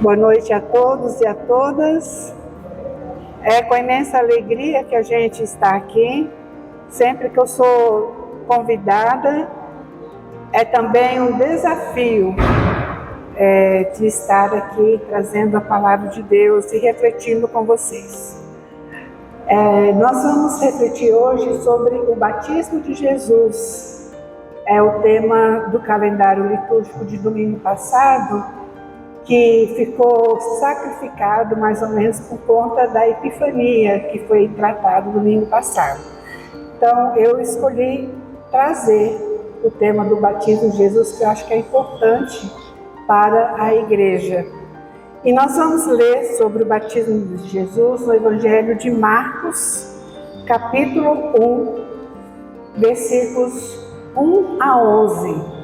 Boa noite a todos e a todas. É com imensa alegria que a gente está aqui. Sempre que eu sou convidada, é também um desafio de estar aqui trazendo a palavra de Deus e refletindo com vocês. Nós vamos refletir hoje sobre o batismo de Jesus. É o tema do calendário litúrgico de domingo passado, que ficou sacrificado mais ou menos por conta da Epifania, que foi tratado domingo passado. Então, eu escolhi trazer o tema do batismo de Jesus, que eu acho que é importante para a igreja. E nós vamos ler sobre o batismo de Jesus no Evangelho de Marcos, capítulo 1, versículos 1 a 11.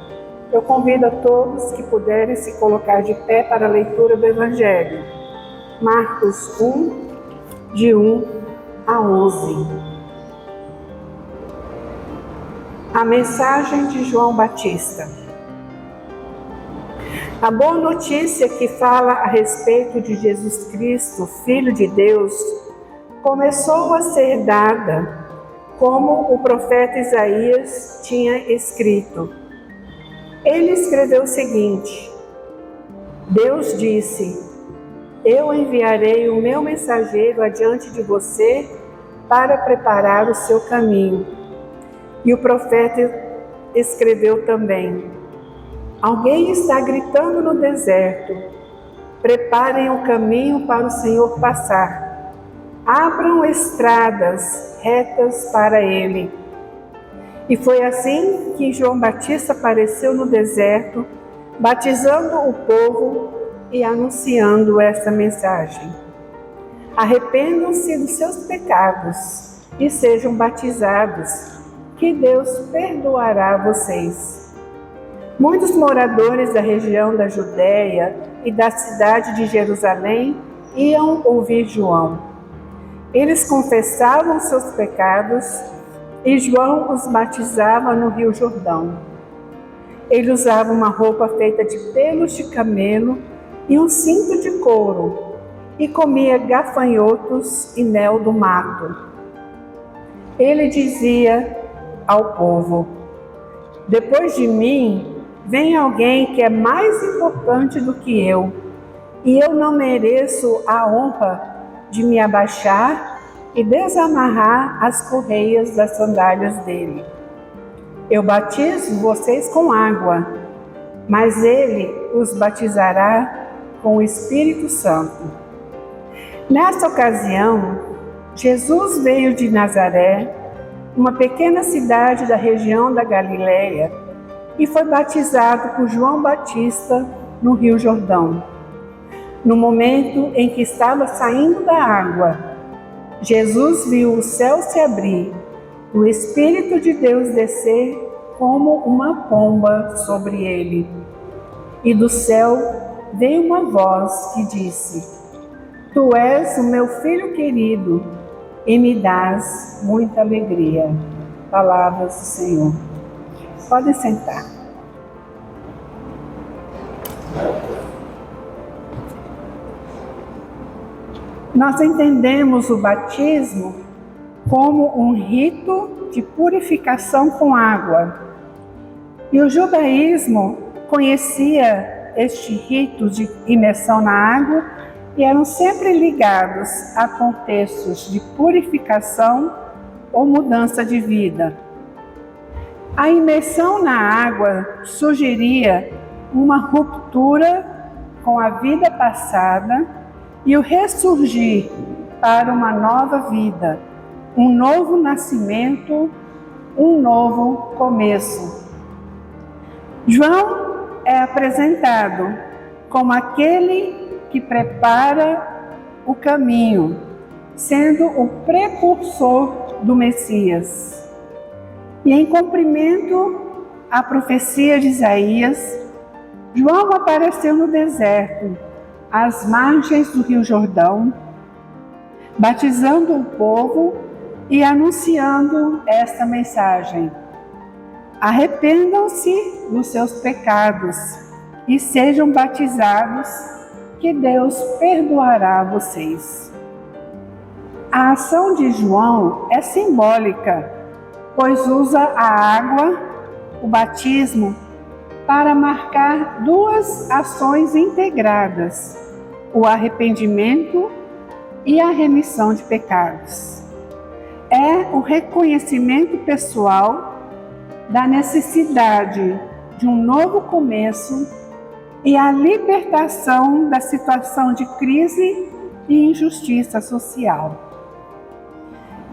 Eu convido a todos que puderem se colocar de pé para a leitura do Evangelho. Marcos 1, de 1 a 11. A mensagem de João Batista. A boa notícia que fala a respeito de Jesus Cristo, Filho de Deus, começou a ser dada, como o profeta Isaías tinha escrito. Ele escreveu o seguinte: Deus disse: Eu enviarei o meu mensageiro adiante de você para preparar o seu caminho. E o profeta escreveu também: Alguém está gritando no deserto: Preparem o caminho para o Senhor passar. Abram estradas retas para ele. E foi assim que João Batista apareceu no deserto, batizando o povo e anunciando esta mensagem: Arrependam-se dos seus pecados e sejam batizados, que Deus perdoará vocês. Muitos moradores da região da Judéia e da cidade de Jerusalém iam ouvir João. Eles confessavam seus pecados e João os batizava no Rio Jordão. Ele usava uma roupa feita de pelos de camelo e um cinto de couro, e comia gafanhotos e mel do mato. Ele dizia ao povo: Depois de mim vem alguém que é mais importante do que eu, e eu não mereço a honra de me abaixar e desamarrar as correias das sandálias dele. Eu batizo vocês com água, mas ele os batizará com o Espírito Santo. Nessa ocasião, Jesus veio de Nazaré, uma pequena cidade da região da Galileia, e foi batizado por João Batista no Rio Jordão. No momento em que estava saindo da água, Jesus viu o céu se abrir, o Espírito de Deus descer como uma pomba sobre ele. E do céu veio uma voz que disse: Tu és o meu filho querido, e me dás muita alegria. Palavras do Senhor. Podem sentar. Nós entendemos o batismo como um rito de purificação com água. E o judaísmo conhecia este rito de imersão na água e eram sempre ligados a contextos de purificação ou mudança de vida. A imersão na água sugeria uma ruptura com a vida passada e o ressurgir para uma nova vida, um novo nascimento, um novo começo. João é apresentado como aquele que prepara o caminho, sendo o precursor do Messias. E em cumprimento à profecia de Isaías, João apareceu no deserto, às margens do Rio Jordão, batizando o povo e anunciando esta mensagem: Arrependam-se dos seus pecados e sejam batizados, que Deus perdoará vocês. A ação de João é simbólica, pois usa a água, o batismo, para marcar duas ações integradas: o arrependimento e a remissão de pecados. É o reconhecimento pessoal da necessidade de um novo começo e a libertação da situação de crise e injustiça social.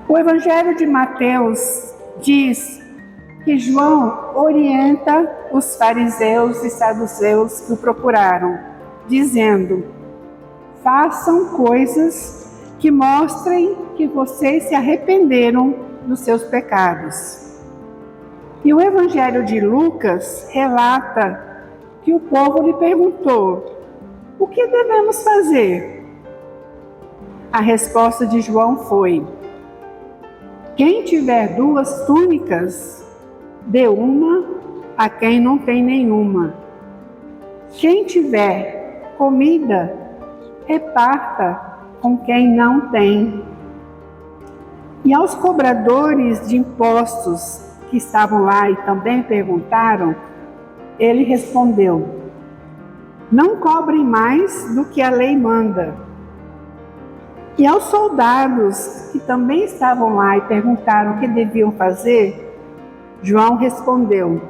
O Evangelho de Mateus diz que João orienta os fariseus e saduceus que o procuraram, dizendo: façam coisas que mostrem que vocês se arrependeram dos seus pecados. E o Evangelho de Lucas relata que o povo lhe perguntou: o que devemos fazer? A resposta de João foi: quem tiver 2 túnicas, dê uma a quem não tem nenhuma. Quem tiver comida, reparta com quem não tem. E aos cobradores de impostos que estavam lá e também perguntaram, ele respondeu: não cobrem mais do que a lei manda. E aos soldados que também estavam lá e perguntaram o que deviam fazer, João respondeu: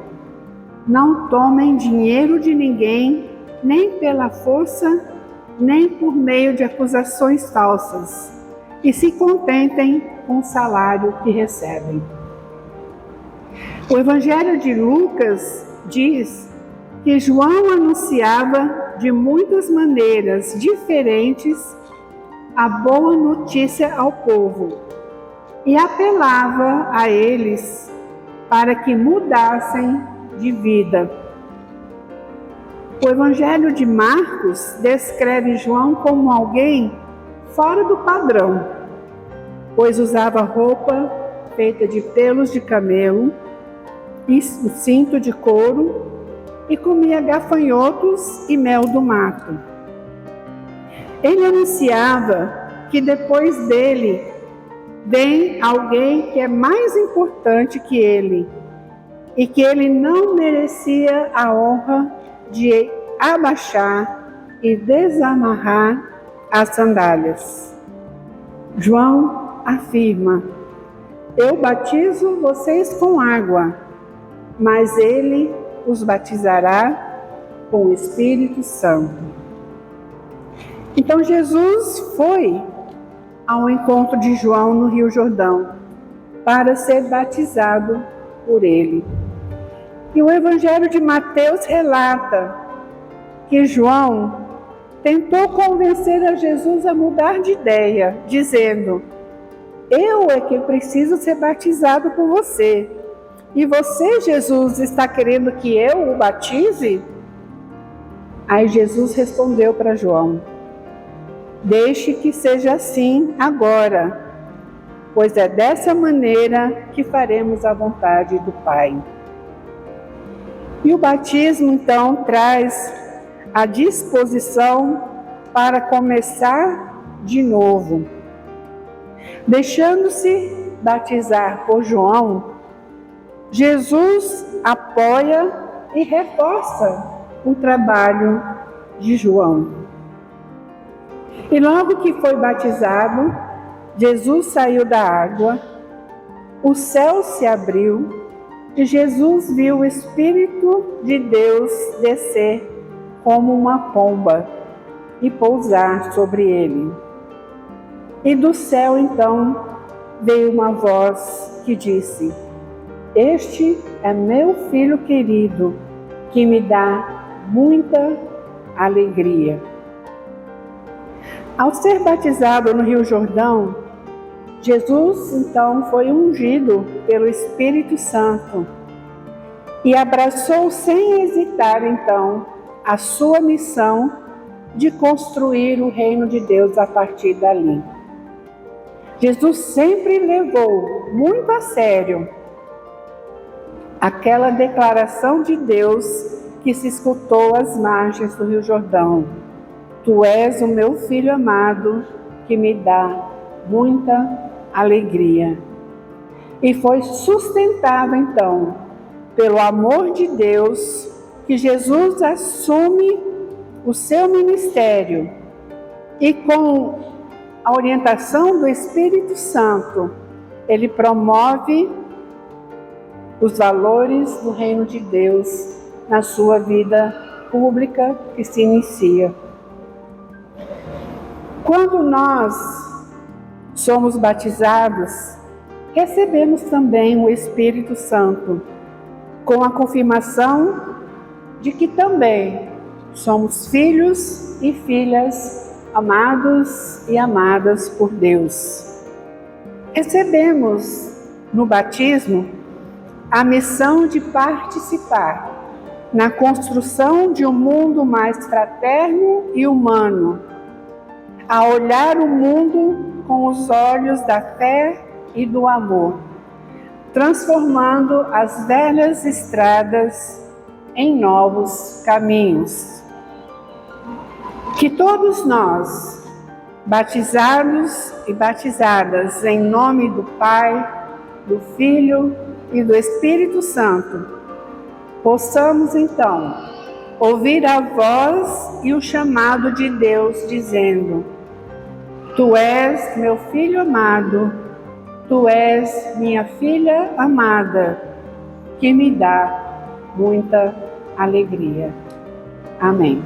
não tomem dinheiro de ninguém, nem pela força, nem por meio de acusações falsas, e se contentem com o salário que recebem. O Evangelho de Lucas diz que João anunciava de muitas maneiras diferentes a boa notícia ao povo e apelava a eles para que mudassem de vida. O Evangelho de Marcos descreve João como alguém fora do padrão, pois usava roupa feita de pelos de camelo e o cinto de couro e comia gafanhotos e mel do mato. Ele anunciava que depois dele vem alguém que é mais importante que ele e que ele não merecia a honra de abaixar e desamarrar as sandálias. João afirma: eu batizo vocês com água, mas ele os batizará com o Espírito Santo. Então Jesus foi ao encontro de João no Rio Jordão para ser batizado por ele. E o Evangelho de Mateus relata que João tentou convencer a Jesus a mudar de ideia, dizendo: eu é que preciso ser batizado por você. E você, Jesus, está querendo que eu o batize? Aí Jesus respondeu para João: deixe que seja assim agora, pois é dessa maneira que faremos a vontade do Pai. E o batismo, então, traz a disposição para começar de novo. Deixando-se batizar por João, Jesus apoia e reforça o trabalho de João. E logo que foi batizado, Jesus saiu da água, o céu se abriu e Jesus viu o Espírito de Deus descer como uma pomba e pousar sobre ele. E do céu, então, veio uma voz que disse: este é meu filho querido, que me dá muita alegria. Ao ser batizado no Rio Jordão, Jesus, então, foi ungido pelo Espírito Santo e abraçou sem hesitar, então, a sua missão de construir o reino de Deus a partir dali. Jesus sempre levou muito a sério aquela declaração de Deus que se escutou às margens do Rio Jordão: Tu és o meu Filho amado, que me dá muita alegria. E foi sustentado então pelo amor de Deus que Jesus assume o seu ministério e com a orientação do Espírito Santo, ele promove os valores do reino de Deus na sua vida pública que se inicia. Quando nós somos batizados, recebemos também o Espírito Santo, com a confirmação de que também somos filhos e filhas amados e amadas por Deus. Recebemos no batismo a missão de participar na construção de um mundo mais fraterno e humano, a olhar o mundo com os olhos da fé e do amor, transformando as velhas estradas em novos caminhos. Que todos nós, batizados e batizadas em nome do Pai, do Filho e do Espírito Santo, possamos então ouvir a voz e o chamado de Deus dizendo: Tu és meu filho amado, tu és minha filha amada, que me dá muita alegria. Amém.